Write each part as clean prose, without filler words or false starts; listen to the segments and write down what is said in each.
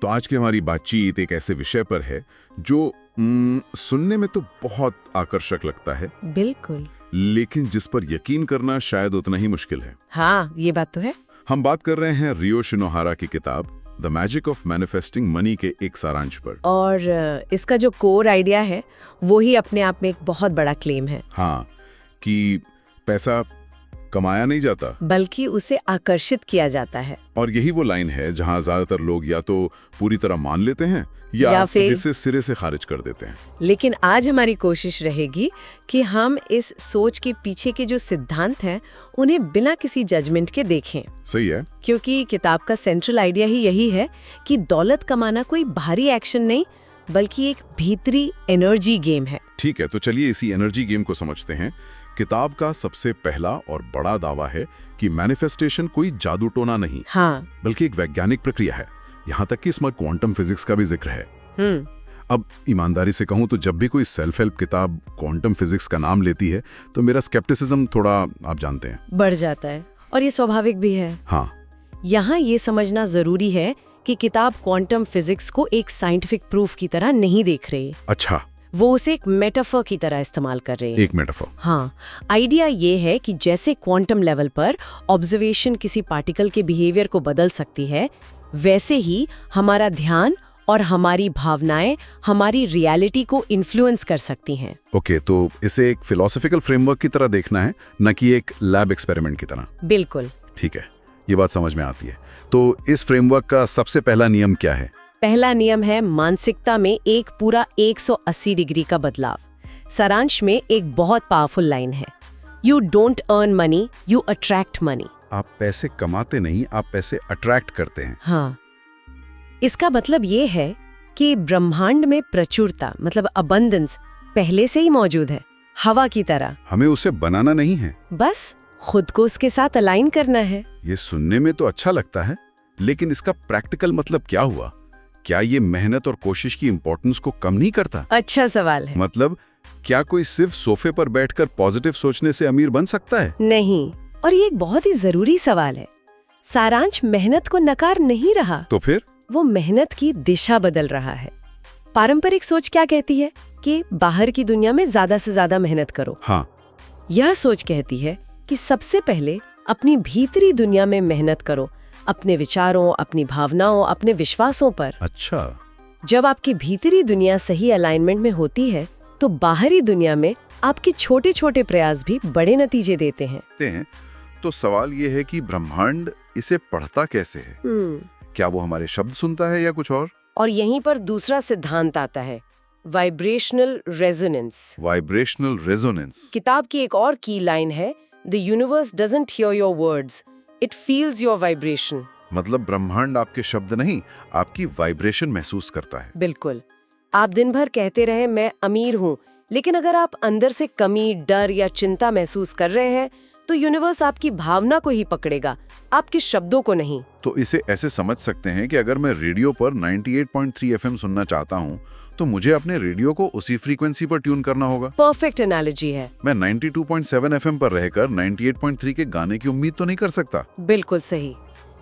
तो आज की हमारी बातचीत एक ऐसे विषय पर है जो सुनने में तो बहुत आकर्षक लगता है, बिल्कुल, लेकिन जिस पर यकीन करना शायद उतना ही मुश्किल है। हाँ, ये बात तो है। हम बात कर रहे हैं रियो शिनोहारा की किताब the magic of manifesting money के एक सारांश पर। और इसका जो कोर आइडिया है वो ही अपने आप में एक बहुत बड़ा क्लेम है। हाँ, कि पैसा कमाया नहीं जाता बल्कि उसे आकर्षित किया जाता है। और यही वो लाइन है जहां ज्यादातर लोग या तो पूरी तरह मान लेते हैं या फिर इसे सिरे से खारिज कर देते हैं। लेकिन आज हमारी कोशिश रहेगी कि हम इस सोच के पीछे के जो सिद्धांत हैं उन्हें बिना किसी जजमेंट के देखें। सही है, क्योंकि किताब का सेंट्रल आइडिया ही यही है कि दौलत कमाना कोई बाहरी एक्शन नहीं बल्कि एक भीतरी एनर्जी गेम है। ठीक है, तो चलिए इसी एनर्जी गेम को समझते हैं। किताब का सबसे पहला और बड़ा दावा है कि मैनिफेस्टेशन कोई जादू टोना नहीं, हाँ, बल्कि एक वैज्ञानिक प्रक्रिया है। यहाँ तक कि इसमें क्वांटम फिजिक्स का भी जिक्र है। अब ईमानदारी से कहूँ तो जब भी कोई सेल्फ हेल्प किताब क्वांटम फिजिक्स का नाम लेती है तो मेरा स्केप्टिसिज्म थोड़ा, आप जानते हैं, बढ़ जाता है। और ये स्वाभाविक भी है। हाँ, यहाँ ये समझना जरूरी है कि किताब क्वांटम फिजिक्स को एक साइंटिफिक प्रूफ की तरह नहीं देख रही। अच्छा, वो उसे एक मेटाफर की तरह इस्तेमाल कर रही है। एक मेटाफर। हाँ, आइडिया ये है कि जैसे क्वांटम लेवल पर ऑब्जर्वेशन किसी पार्टिकल के बिहेवियर को बदल सकती है, वैसे ही हमारा ध्यान और हमारी भावनाएं हमारी रियलिटी को इन्फ्लुएंस कर सकती हैं। ओके, तो इसे एक फिलोसॉफिकल फ्रेमवर्क की तरह देखना है, न कि एक लैब एक्सपेरिमेंट की तरह। बिल्कुल, ठीक है, ये बात समझ में आती है। तो इस फ्रेमवर्क का सबसे पहला नियम क्या है? पहला नियम है मानसिकता में एक पूरा 180 डिग्री का बदलाव। सारांश में एक बहुत पावरफुल लाइन है, you don't earn money, you attract money. आप पैसे कमाते नहीं, आप पैसे अट्रैक्ट करते हैं। हाँ, इसका मतलब ये है कि ब्रह्मांड में प्रचुरता मतलब अबंडेंस पहले से ही मौजूद है, हवा की तरह। हमें उसे बनाना नहीं है, बस खुद को उसके साथ अलाइन करना है। ये सुनने में तो अच्छा लगता है, लेकिन इसका प्रैक्टिकल मतलब क्या हुआ? क्या ये मेहनत और कोशिश की इंपॉर्टेंस को कम नहीं करता? अच्छा सवाल है। मतलब क्या कोई सिर्फ सोफे पर बैठकर पॉजिटिव सोचने से अमीर बन सकता है? नहीं, और ये एक बहुत ही जरूरी सवाल है। सारांश मेहनत को नकार नहीं रहा, तो फिर वो मेहनत की दिशा बदल रहा है। पारंपरिक सोच क्या कहती है कि बाहर की दुनिया में ज्यादा से ज्यादा मेहनत करो। हाँ, यह सोच कहती है कि सबसे पहले अपनी भीतरी दुनिया में मेहनत करो, अपने विचारों, अपनी भावनाओं, अपने विश्वासों पर। अच्छा, जब आपकी भीतरी दुनिया सही अलाइनमेंट में होती है तो बाहरी दुनिया में आपके छोटे छोटे प्रयास भी बड़े नतीजे देते हैं। तो सवाल ये है कि ब्रह्मांड इसे पढ़ता कैसे है? क्या वो हमारे शब्द सुनता है या कुछ और? और यहीं पर दूसरा सिद्धांत आता है, वाइब्रेशनल रेजोनेंस। Vibrational resonance. किताब की एक और की लाइन है, the universe doesn't here your words, it feels your vibration. मतलब ब्रह्मांड आपके शब्द नहीं, आपकी वाइब्रेशन महसूस करता है। बिल्कुल। आप दिन भर कहते रहे मैं अमीर हूँ, लेकिन अगर आप अंदर से कमी, डर या चिंता महसूस कर रहे हैं तो यूनिवर्स आपकी भावना को ही पकड़ेगा, आपके शब्दों को नहीं। तो इसे ऐसे समझ सकते हैं कि अगर मैं रेडियो पर 98.3 FM सुनना चाहता हूँ तो मुझे अपने रेडियो को उसी फ्रीक्वेंसी पर ट्यून करना होगा। परफेक्ट एनालॉजी है। मैं 92.7 FM पर रहकर 98.3 के गाने की उम्मीद तो नहीं कर सकता। बिल्कुल सही।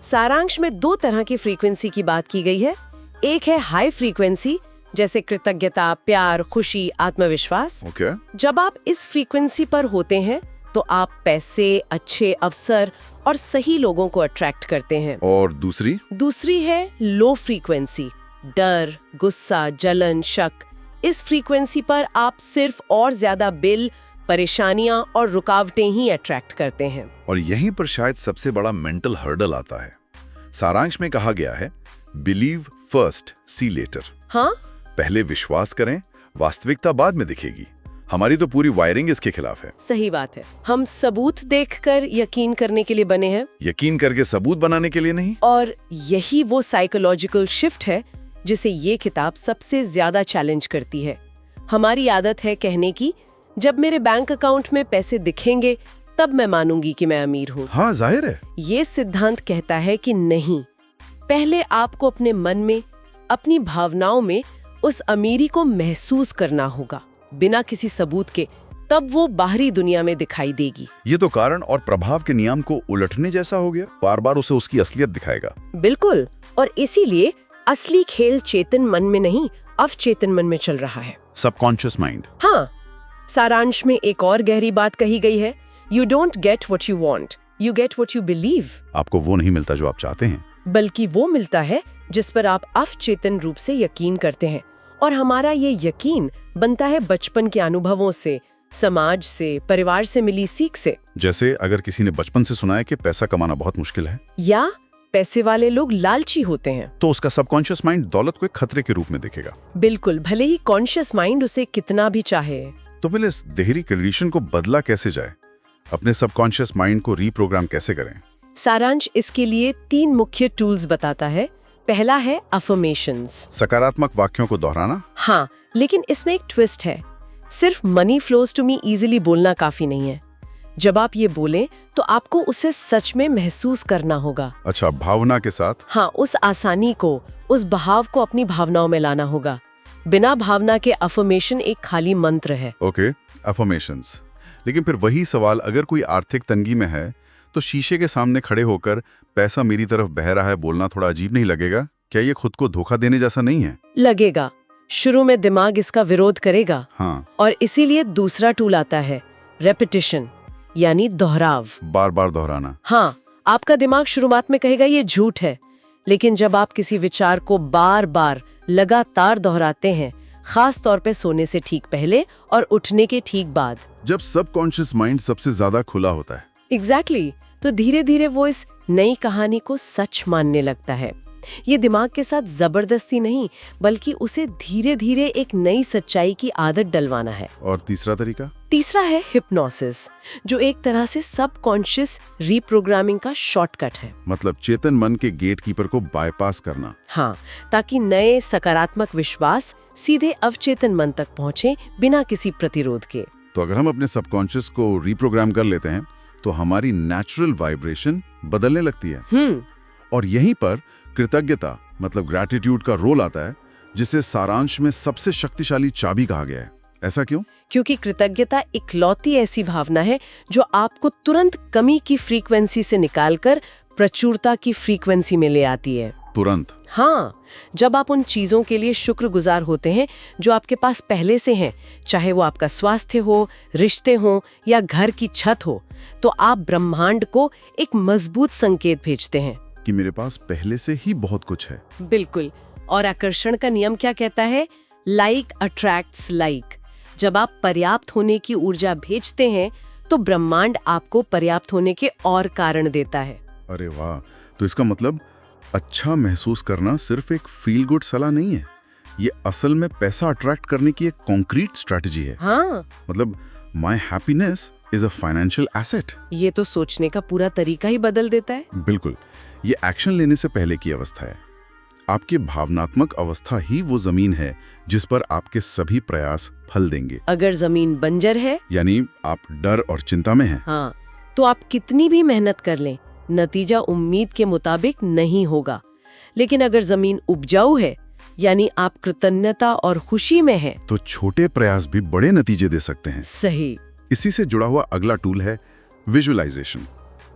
सारांश में दो तरह की फ्रीक्वेंसी की बात की गई है। एक है हाई फ्रीक्वेंसी, जैसे कृतज्ञता, प्यार, खुशी, आत्मविश्वास। ओके। जब आप इस फ्रीक्वेंसी पर होते हैं तो आप पैसे, अच्छे अवसर और सही लोगों को अट्रैक्ट करते हैं। और दूसरी है लो फ्रीक्वेंसी, डर, गुस्सा, जलन, शक। इस फ्रीक्वेंसी पर आप सिर्फ और ज्यादा बिल, परेशानियां और रुकावटें ही अट्रैक्ट करते हैं। और यहीं पर शायद सबसे बड़ा मेंटल हर्डल आता है। सारांश में कहा गया है, बिलीव फर्स्ट, सी लेटर। हाँ, पहले विश्वास करें, वास्तविकता बाद में दिखेगी। हमारी तो पूरी वायरिंग इसके खिलाफ है। सही बात है। हम सबूत देखकर यकीन करने के लिए बने हैं, यकीन करके सबूत बनाने के लिए नहीं। और यही वो साइकोलॉजिकल शिफ्ट है जिसे ये किताब सबसे ज्यादा चैलेंज करती है। हमारी आदत है कहने की, जब मेरे बैंक अकाउंट में पैसे दिखेंगे तब मैं मानूंगी कि मैं अमीर हूँ। हाँ, जाहिर है। ये सिद्धांत कहता है कि नहीं, पहले आपको अपने मन में, अपनी भावनाओं में उस अमीरी को महसूस करना होगा बिना किसी सबूत के, तब वो बाहरी दुनिया में दिखाई देगी। ये तो कारण और प्रभाव के नियम को उलटने जैसा हो गया। बार बार उसे उसकी असलियत दिखाएगा। बिल्कुल। और इसीलिए असली खेल चेतन मन में नहीं, अवचेतन मन में चल रहा है। Subconscious mind. हाँ, सारांश में एक और गहरी बात कही गई है, you don't get what you want, you get what you believe. आपको वो नहीं मिलता जो आप चाहते हैं, बल्कि वो मिलता है जिस पर आप अवचेतन रूप से यकीन करते हैं। और हमारा ये यकीन बनता है बचपन के अनुभवों से, समाज से, परिवार से मिली सीख से। जैसे अगर किसी ने बचपन से सुना है कि पैसा कमाना बहुत मुश्किल है, या पैसे वाले लोग लालची होते हैं, तो उसका सबकॉन्शियस माइंड दौलत को एक खतरे के रूप में देखेगा। बिल्कुल, भले ही कॉन्शियस माइंड उसे कितना भी चाहे। तो फिर इस देहरी कंडीशन को बदला कैसे जाए? अपने सबकॉन्शियस माइंड को रीप्रोग्राम कैसे करें? सारांश इसके लिए 3 मुख्य टूल्स बताता है। पहला है अफर्मेशंस, सकारात्मक वाक्यों को दोहराना। हाँ, लेकिन इसमें एक ट्विस्ट है। सिर्फ money flows to me easily बोलना काफी नहीं है। जब आप ये बोलें तो आपको उसे सच में महसूस करना होगा। अच्छा, भावना के साथ? हाँ, उस आसानी को, उस भाव को अपनी भावनाओं में लाना होगा। बिना भावना के अफर्मेशन एक खाली मंत्र है। Okay, affirmations. लेकिन फिर वही सवाल, अगर कोई आर्थिक तंगी में है तो शीशे के सामने खड़े होकर पैसा मेरी तरफ बह रहा है बोलना थोड़ा अजीब नहीं लगेगा? क्या ये खुद को धोखा देने जैसा नहीं है? लगेगा। शुरू में दिमाग इसका विरोध करेगा। हाँ। और इसीलिए दूसरा टूल आता है, रेपिटिशन, यानी दोहराव। बार बार दोहराना। हाँ, आपका दिमाग शुरुआत में कहेगा ये झूठ है, लेकिन जब आप किसी विचार को बार बार लगातार दोहराते हैं, खास तौर पे सोने से ठीक पहले और उठने के ठीक बाद, जब सबकॉन्शियस माइंड सबसे ज्यादा खुला होता है। एग्जैक्टली, तो धीरे धीरे वो इस नई कहानी को सच मानने लगता है। ये दिमाग के साथ जबरदस्ती नहीं, बल्कि उसे धीरे धीरे एक नई सच्चाई की आदत डलवाना है। और तीसरा तरीका? तीसरा है हिप्नोसिस, जो एक तरह से सबकॉन्शियस रीप्रोग्रामिंग का शॉर्टकट है। मतलब चेतन मन के गेटकीपर को बाईपास करना। हाँ, ताकि नए सकारात्मक विश्वास सीधे अवचेतन मन तक पहुंचे बिना किसी प्रतिरोध के। तो अगर हम अपने सबकॉन्शियस को रीप्रोग्राम कर लेते हैं तो हमारी नेचुरल वाइब्रेशन बदलने लगती है। और यहीं पर कृतज्ञता मतलब ग्रैटिट्यूड का रोल आता है, जिसे सारांश में सबसे शक्तिशाली चाबी कहा गया है। ऐसा क्यों? क्योंकि कृतज्ञता इकलौती ऐसी भावना है जो आपको तुरंत कमी की फ्रीक्वेंसी से निकालकर प्रचुरता की फ्रीक्वेंसी में ले आती है। तुरंत? हाँ, जब आप उन चीजों के लिए शुक्रगुजार होते हैं जो आपके पास पहले से हैं, चाहे वो आपका स्वास्थ्य हो, रिश्ते हो या घर की छत हो, तो आप ब्रह्मांड को एक मजबूत संकेत भेजते हैं कि मेरे पास पहले से ही बहुत कुछ है। बिल्कुल। और आकर्षण का नियम क्या कहता है? Like attracts like. जब आप पर्याप्त होने की ऊर्जा भेजते हैं तो ब्रह्मांड आपको पर्याप्त होने के और कारण देता है। अरे वाह, तो इसका मतलब अच्छा महसूस करना सिर्फ एक फील गुड सलाह नहीं है, ये असल में पैसा अट्रैक्ट करने की एक कॉन्क्रीट स्ट्रैटेजी है। हाँ, मतलब my happiness is a financial asset. ये तो सोचने का पूरा तरीका ही बदल देता है। बिल्कुल, ये एक्शन लेने से पहले की अवस्था है। आपकी भावनात्मक अवस्था ही वो जमीन है जिस पर आपके सभी प्रयास फल देंगे। अगर जमीन बंजर है, यानी आप डर और चिंता में हैं, हाँ, तो आप कितनी भी मेहनत कर लें, नतीजा उम्मीद के मुताबिक नहीं होगा। लेकिन अगर जमीन उपजाऊ है, यानी आप कृतज्ञता और खुशी में हैं, तो छोटे प्रयास भी बड़े नतीजे दे सकते हैं। सही। इसी से जुड़ा हुआ अगला टूल है विजुअलाइजेशन।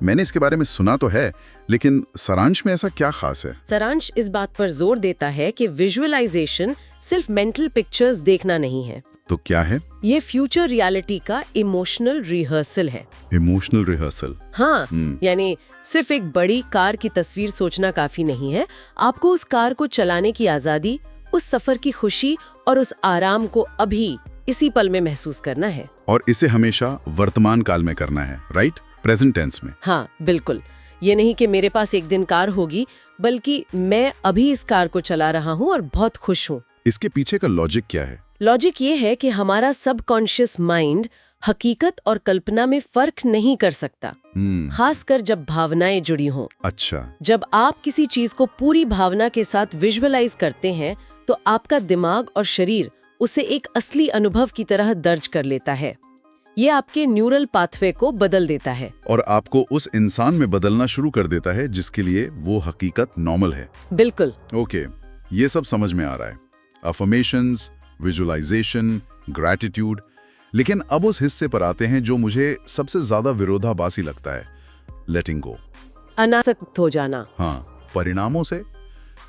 मैंने इसके बारे में सुना तो है, लेकिन सारांश में ऐसा क्या खास है? सारांश इस बात पर जोर देता है कि विजुअलाइजेशन सिर्फ मेंटल पिक्चर्स देखना नहीं है। तो क्या है? ये फ्यूचर रियलिटी का इमोशनल रिहर्सल है। Emotional rehearsal? हाँ, यानी सिर्फ एक बड़ी कार की तस्वीर सोचना काफी नहीं है। आपको उस कार को चलाने की आजादी, उस सफर की खुशी और उस आराम को अभी इसी पल में महसूस करना है। और इसे हमेशा वर्तमान काल में करना है, राइट? प्रेजेंट टेंस में। हाँ, बिल्कुल। ये नहीं कि मेरे पास एक दिन कार होगी, बल्कि मैं अभी इस कार को चला रहा हूँ और बहुत खुश हूँ। इसके पीछे का लॉजिक क्या है? लॉजिक ये है कि हमारा सबकॉन्शियस माइंड हकीकत और कल्पना में फर्क नहीं कर सकता, खासकर जब भावनाएं जुड़ी हों। अच्छा। जब आप किसी चीज को पूरी भावना के साथ विजुअलाइज करते हैं, तो आपका दिमाग और शरीर उसे एक असली अनुभव की तरह दर्ज कर लेता है। ये आपके न्यूरल पाथवे को बदल देता है और आपको उस इंसान में बदलना शुरू कर देता है जिसके लिए वो हकीकत नॉर्मल है। बिल्कुल। ओके, ये सब समझ में आ रहा है। Affirmations, visualization, gratitude. लेकिन अब उस हिस्से पर आते हैं जो मुझे सबसे ज्यादा विरोधाभासी लगता है, लेटिंग गो। अनासक्त हो जाना। हाँ, परिणामों से।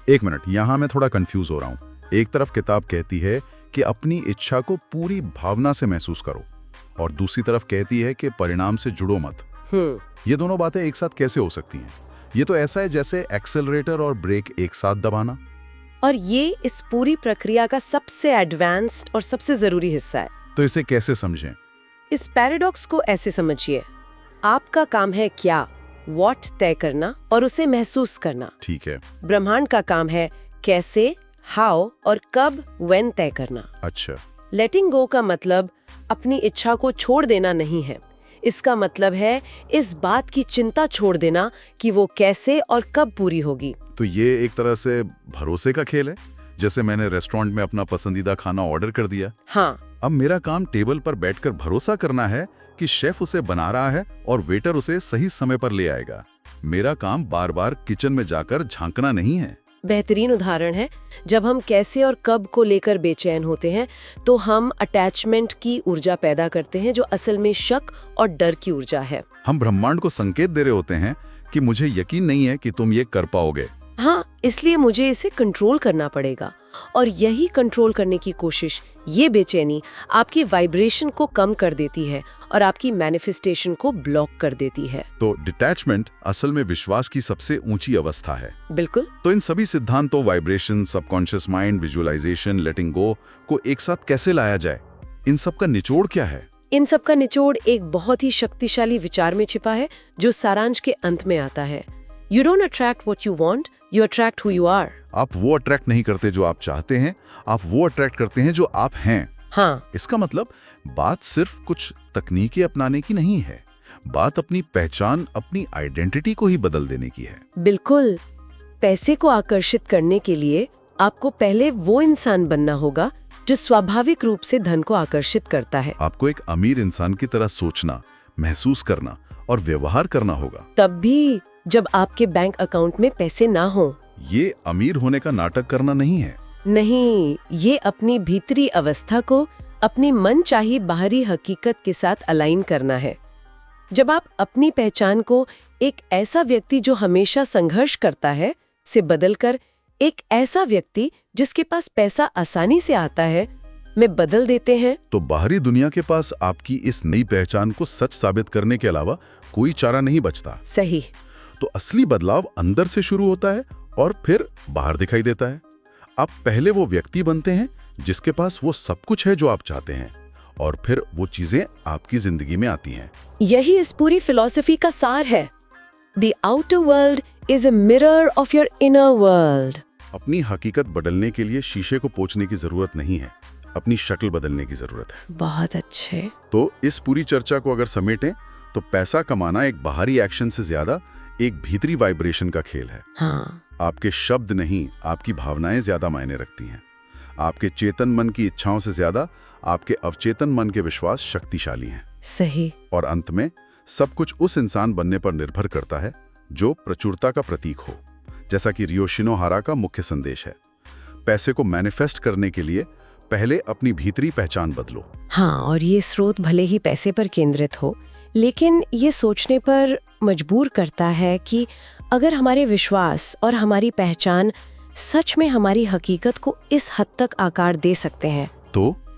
एक मिनट, यहाँ मैं थोड़ा कंफ्यूज हो रहा हूँ। एक तरफ किताब कहती है कि अपनी इच्छा को पूरी भावना से महसूस करो, और दूसरी तरफ कहती है कि परिणाम से जुड़ो मत। ये दोनों बातें एक साथ कैसे हो सकती हैं? ये तो ऐसा है जैसे एक्सेलरेटर और ब्रेक एक साथ दबाना। और ये इस पूरी प्रक्रिया का सबसे एडवांस्ड और सबसे जरूरी हिस्सा है। तो इसे कैसे समझें? इस पैराडॉक्स को ऐसे समझिए, आपका काम है क्या, व्हाट तय करना और उसे महसूस करना। ठीक है। ब्रह्मांड का काम है कैसे, हाउ और कब, व्हेन तय करना। अच्छा। लेटिंग गो का मतलब अपनी इच्छा को छोड़ देना नहीं है। इसका मतलब है इस बात की चिंता छोड़ देना कि वो कैसे और कब पूरी होगी। तो ये एक तरह से भरोसे का खेल है। जैसे मैंने रेस्टोरेंट में अपना पसंदीदा खाना ऑर्डर कर दिया। हाँ। अब मेरा काम टेबल पर बैठकर भरोसा करना है कि शेफ उसे बना रहा है और वेटर उसे सही समय पर ले आएगा। मेरा काम बार बार किचन में जाकर झांकना नहीं है। बेहतरीन उदाहरण है। जब हम कैसे और कब को लेकर बेचैन होते हैं तो हम अटैचमेंट की ऊर्जा पैदा करते हैं, जो असल में शक और डर की ऊर्जा है। हम ब्रह्मांड को संकेत दे रहे होते हैं कि मुझे यकीन नहीं है कि तुम ये कर पाओगे। हाँ, इसलिए मुझे इसे कंट्रोल करना पड़ेगा। और यही कंट्रोल करने की कोशिश, ये बेचैनी आपकी वाइब्रेशन को कम कर देती है और आपकी मैनिफेस्टेशन को ब्लॉक कर देती है। तो डिटैचमेंट असल में विश्वास की सबसे ऊंची अवस्था है। बिल्कुल। तो इन सभी सिद्धांतों, वाइब्रेशन, सबकॉन्शियस माइंड, विजुअलाइजेशन, लेटिंग गो को एक साथ कैसे लाया जाए? इन सब का निचोड़ क्या है? इन सब का निचोड़ एक बहुत ही शक्तिशाली विचार में छिपा है, जो सारांश के अंत में आता है। You don't attract what you want, you attract who you are. आप वो अट्रैक्ट नहीं करते जो आप चाहते हैं, आप वो अट्रैक्ट करते हैं जो आप हैं। हाँ। इसका मतलब बात सिर्फ कुछ तकनीकें अपनाने की नहीं है, बात अपनी पहचान, अपनी आइडेंटिटी को ही बदल देने की है। बिल्कुल। पैसे को आकर्षित करने के लिए आपको पहले वो इंसान बनना होगा जो स्वाभाविक रूप से धन को आकर्षित करता है। आपको एक अमीर इंसान की तरह सोचना, महसूस करना और व्यवहार करना होगा। तब भी जब आपके बैंक अकाउंट में पैसे ना हो। ये अमीर होने का नाटक करना नहीं है। नहीं, ये अपनी भीतरी अवस्था को अपनी मनचाही बाहरी हकीकत के साथ अलाइन करना है। जब आप अपनी पहचान को एक ऐसा व्यक्ति जो हमेशा संघर्ष करता है से बदलकर एक ऐसा व्यक्ति जिसके पास पैसा आसानी से आता है में बदल देते हैं, तो बाहरी दुनिया के पास आपकी इस नई पहचान को सच साबित करने के अलावा कोई चारा नहीं बचता। सही। तो असली बदलाव अंदर से शुरू होता है और फिर बाहर दिखाई देता है। आप पहले वो व्यक्ति बनते हैं जिसके पास वो सब कुछ है जो आप चाहते हैं, और फिर वो चीजें आपकी जिंदगी में आती हैं। यही इस पूरी फिलॉसफी का सार है। The outer world is a mirror of your inner world. अपनी हकीकत बदलने के लिए शीशे को पोंछने की जरूरत नहीं है, अपनी शक्ल बदलने की जरूरत है। बहुत अच्छे। तो इस पूरी चर्चा को अगर समेटें तो पैसा कमाना एक बाहरी एक्शन से ज्यादा एक भीतरी वाइब्रेशन का खेल है। हाँ। आपके शब्द नहीं, आपकी भावनाएं ज्यादा मायने रखती हैं। आपके चेतन मन की इच्छाओं से ज्यादा आपके अवचेतन मन के विश्वास शक्तिशाली हैं। सही। और अंत में सब कुछ उस इंसान बनने पर निर्भर करता है जो प्रचुरता का प्रतीक हो, जैसा कि रियो शिनोहारा का मुख्य संदेश है। पैसे को मैनिफेस्ट करने के लिए पहले अपनी भीतरी पहचान बदलो। हाँ, और ये स्रोत भले ही पैसे पर केंद्रित हो, लेकिन ये सोचने पर मजबूर करता है कि अगर हमारे विश्वास और हमारी पहचान सच में हमारी हकीकत को इस हद तक आकार दे सकते हैं,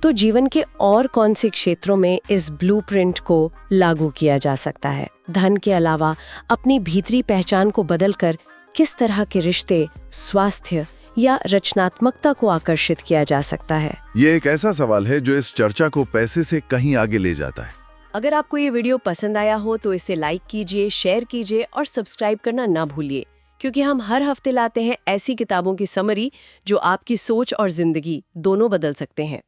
तो जीवन के और कौन से क्षेत्रों में इस ब्लूप्रिंट को लागू किया जा सकता है। धन के अलावा अपनी भीतरी पहचान को बदलकर किस तरह के रिश्ते, स्वास्थ्य या रचनात्मकता को आकर्षित किया जा सकता है। ये एक ऐसा सवाल है जो इस चर्चा को पैसे से कहीं आगे ले जाता है। अगर आपको ये वीडियो पसंद आया हो तो इसे लाइक कीजिए, शेयर कीजिए और सब्सक्राइब करना ना भूलिए, क्योंकि हम हर हफ्ते लाते हैं ऐसी किताबों की समरी जो आपकी सोच और जिंदगी दोनों बदल सकते हैं।